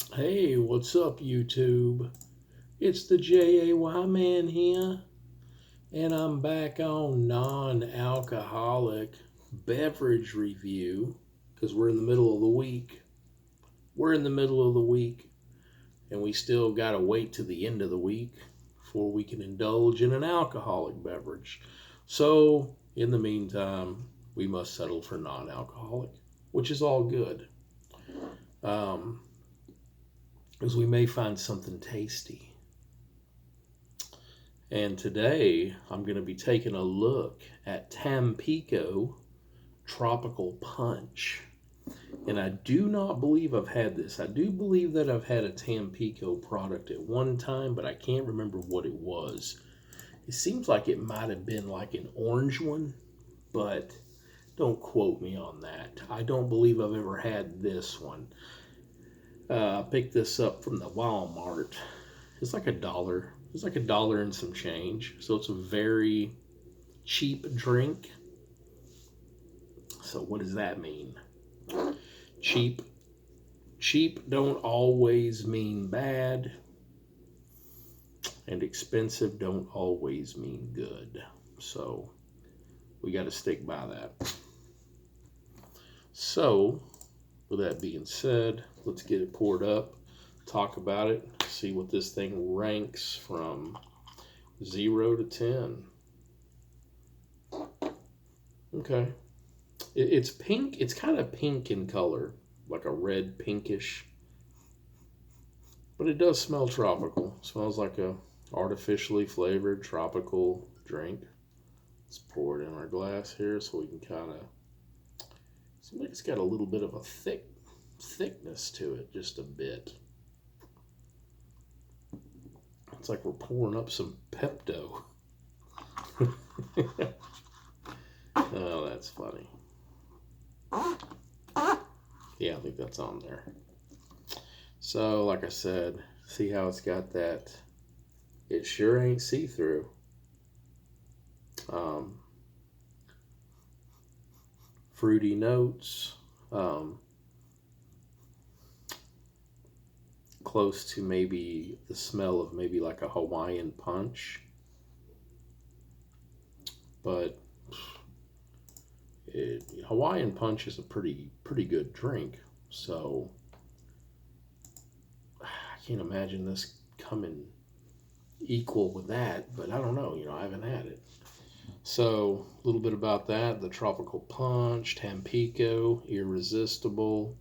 Hey, what's up, YouTube? It's the JAY man here, and I'm back on non alcoholic beverage review because we're in the middle of the week. We're in the middle of the week, and we still got to wait to the end of the week before we can indulge in an alcoholic beverage. So, in the meantime, we must settle for non alcoholic, which is all good. Um, as we may find something tasty. And today I'm going to be taking a look at Tampico Tropical Punch. And I do not believe I've had this. I do believe that I've had a Tampico product at one time, but I can't remember what it was. It seems like it might have been like an orange one, but don't quote me on that. I don't believe I've ever had this one. I picked this up from the Walmart. It's like a dollar. It's like a dollar and some change. So it's a very cheap drink. So what does that mean? Cheap. Cheap don't always mean bad. And expensive don't always mean good. So we got to stick by that. So with that being said, let's get it poured up, talk about it, see what this thing ranks from 0 to 10. Okay. It's pink. It's kind of pink in color, like a red pinkish. But it does smell tropical. It smells like a artificially flavored tropical drink. Let's pour it in our glass here so we can kind of. Seems like it's got a little bit of a thickness to it, just a bit. It's like we're pouring up some Pepto. Oh, that's funny. Yeah, I think that's on there. So, like I said, see how it's got that? It sure ain't see-through. Um, Fruity notes, close to maybe the smell of maybe like a Hawaiian punch. But Hawaiian punch is a pretty good drink. So I can't imagine this coming equal with that, but I don't know. I haven't had it. So a little bit about that: the tropical punch, Tampico, irresistible.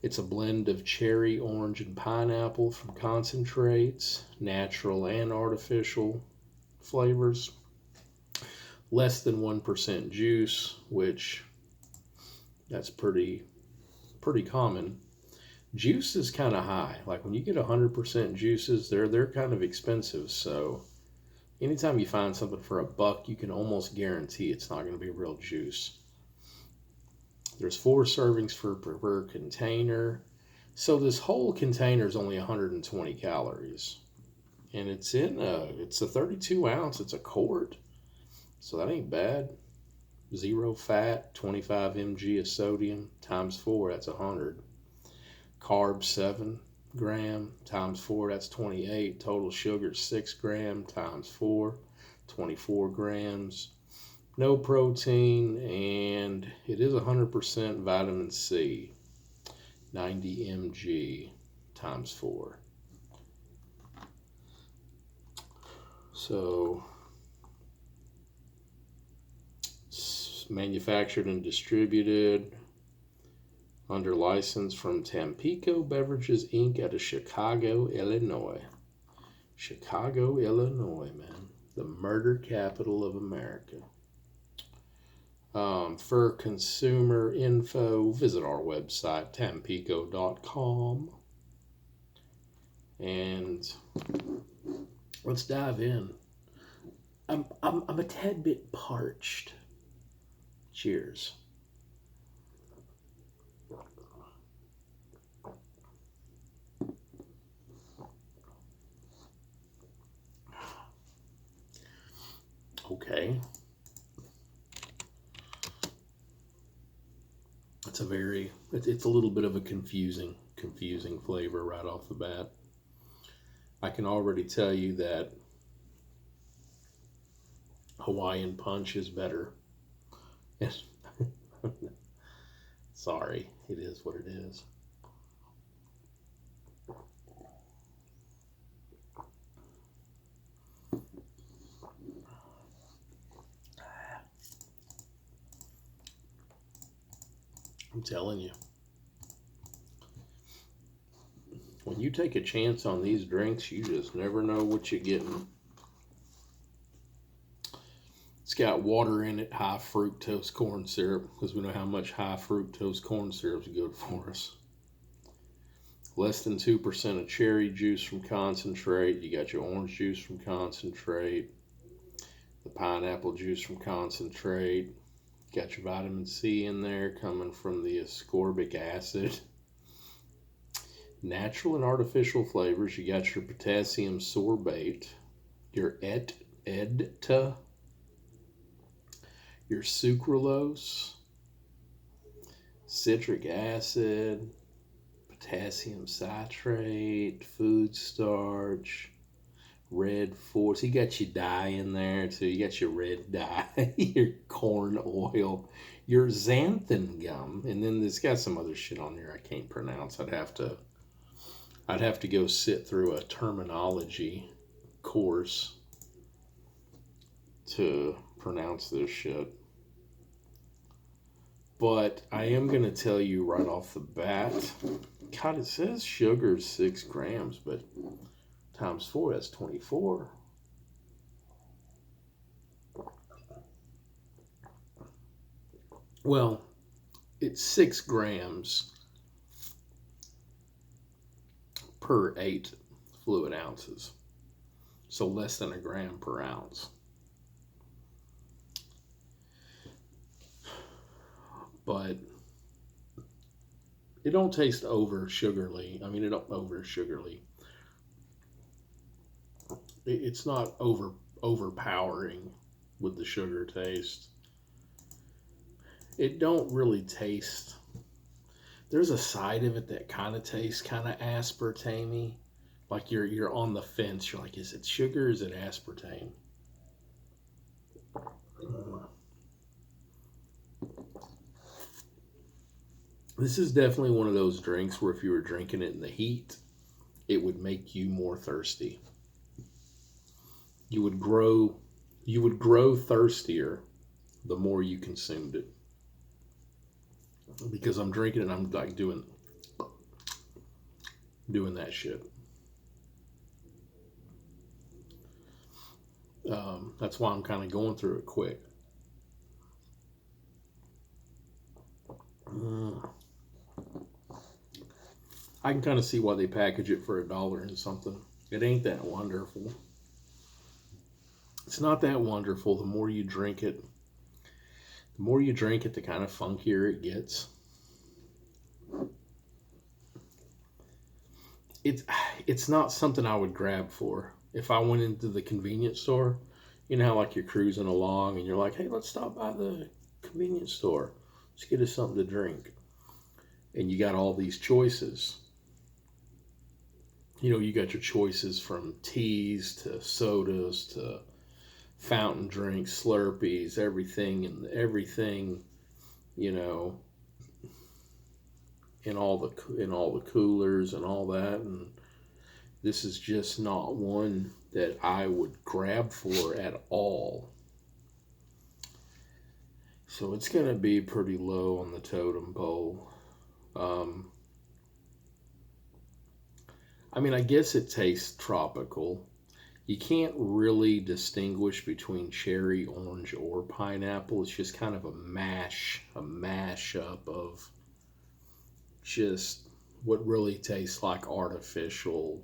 It's a blend of cherry, orange, and pineapple from concentrates, natural and artificial flavors. Less than 1% juice, which that's pretty common. Juice is kind of high. Like when you get 100% juices, they're kind of expensive. So anytime you find something for $1, you can almost guarantee it's not going to be real juice. There's 4 servings per container. So this whole container is only 120 calories. And it's a 32 ounce, it's a quart. So that ain't bad. 0 fat, 25 mg of sodium times 4, that's 100. Carbs 7 gram times 4, that's 28. Total sugar 6 gram times 4, 24 grams. No protein, and it is 100% vitamin C. 90 mg times 4. So manufactured and distributed under license from Tampico Beverages Inc. out of Chicago, Illinois. Chicago, Illinois, man. The murder capital of America. For consumer info, visit our website, tampico.com. And let's dive in. I'm a tad bit parched. Cheers. Okay. It's a little bit of a confusing confusing flavor right off the bat. I can already tell you that Hawaiian Punch is better. Sorry, it is what it is. I'm telling you. When you take a chance on these drinks, you just never know what you're getting. It's got water in it, high fructose corn syrup, because we know how much high fructose corn syrup is good for us. Less than 2% of cherry juice from concentrate. You got your orange juice from concentrate, the pineapple juice from concentrate. Got your vitamin C in there coming from the ascorbic acid. Natural and artificial flavors. You got your potassium sorbate, your EDTA, your sucralose, citric acid, potassium citrate, food starch, red force. You got your dye in there too. You got your red dye, your corn oil, your xanthan gum, and then it's got some other shit on there I can't pronounce. I'd have to go sit through a terminology course to pronounce this shit. But I am going to tell you right off the bat, God, it says sugar is 6 grams, but times 4, that's 24. Well, it's 6 grams per 8 fluid ounces. So less than a gram per ounce. But it don't taste over sugarly. I mean, it don't over sugarly. It's not overpowering with the sugar taste. It don't really taste. There's a side of it that kind of tastes kind of aspartame-y. Like you're on the fence. You're like, is it sugar or is it aspartame? This is definitely one of those drinks where if you were drinking it in the heat, it would make you more thirsty. You would grow thirstier the more you consumed it. Because I'm drinking it and I'm like doing that shit. That's why I'm kind of going through it quick. I can kind of see why they package it for $1 and something. It ain't that wonderful. It's not that wonderful. The more you drink it, the kind of funkier it gets. It's not something I would grab for. If I went into the convenience store, you know how like you're cruising along and you're like, hey, let's stop by the convenience store. Let's get us something to drink. And you got all these choices. You know, you got your choices from teas to sodas to fountain drinks, Slurpees, everything, you know, in all the coolers and all that. And this is just not one that I would grab for at all. So it's going to be pretty low on the totem pole. I mean, I guess it tastes tropical. You can't really distinguish between cherry, orange, or pineapple. It's just kind of a mashup of just what really tastes like artificial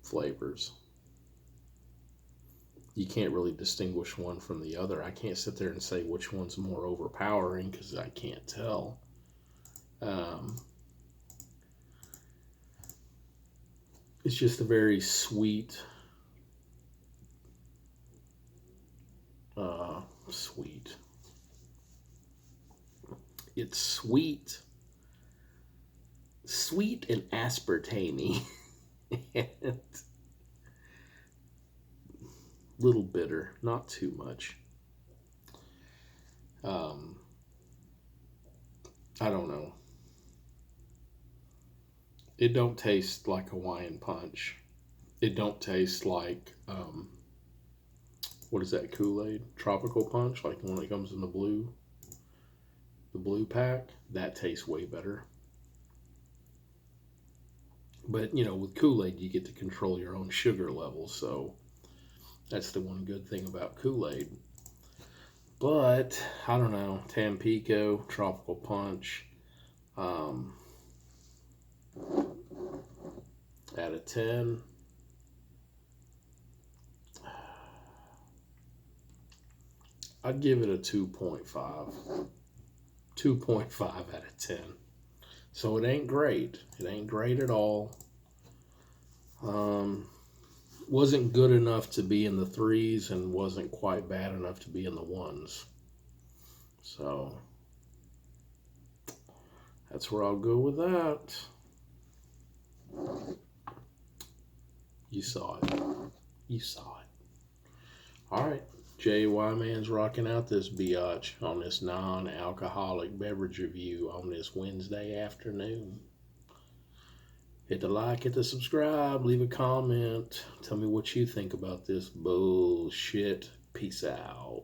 flavors. You can't really distinguish one from the other. I can't sit there and say which one's more overpowering because I can't tell. It's just a very sweet, It's sweet, sweet and aspartame. And little bitter, not too much. Um, I don't know. It don't taste like Hawaiian punch. It don't taste like what is that Kool-Aid? Tropical punch, like the one that comes in the blue pack. That tastes way better. But with Kool-Aid, you get to control your own sugar levels, so that's the one good thing about Kool-Aid. But I don't know, Tampico tropical punch. Um, out of 10, I'd give it a 2.5. 2.5 out of 10. So it ain't great. It ain't great at all. Wasn't good enough to be in the threes and wasn't quite bad enough to be in the ones. So that's where I'll go with that. You saw it. You saw it. All right. JY Man's rocking out this biatch on this non-alcoholic beverage review on this Wednesday afternoon. Hit the like, hit the subscribe, leave a comment. Tell me what you think about this bullshit. Peace out.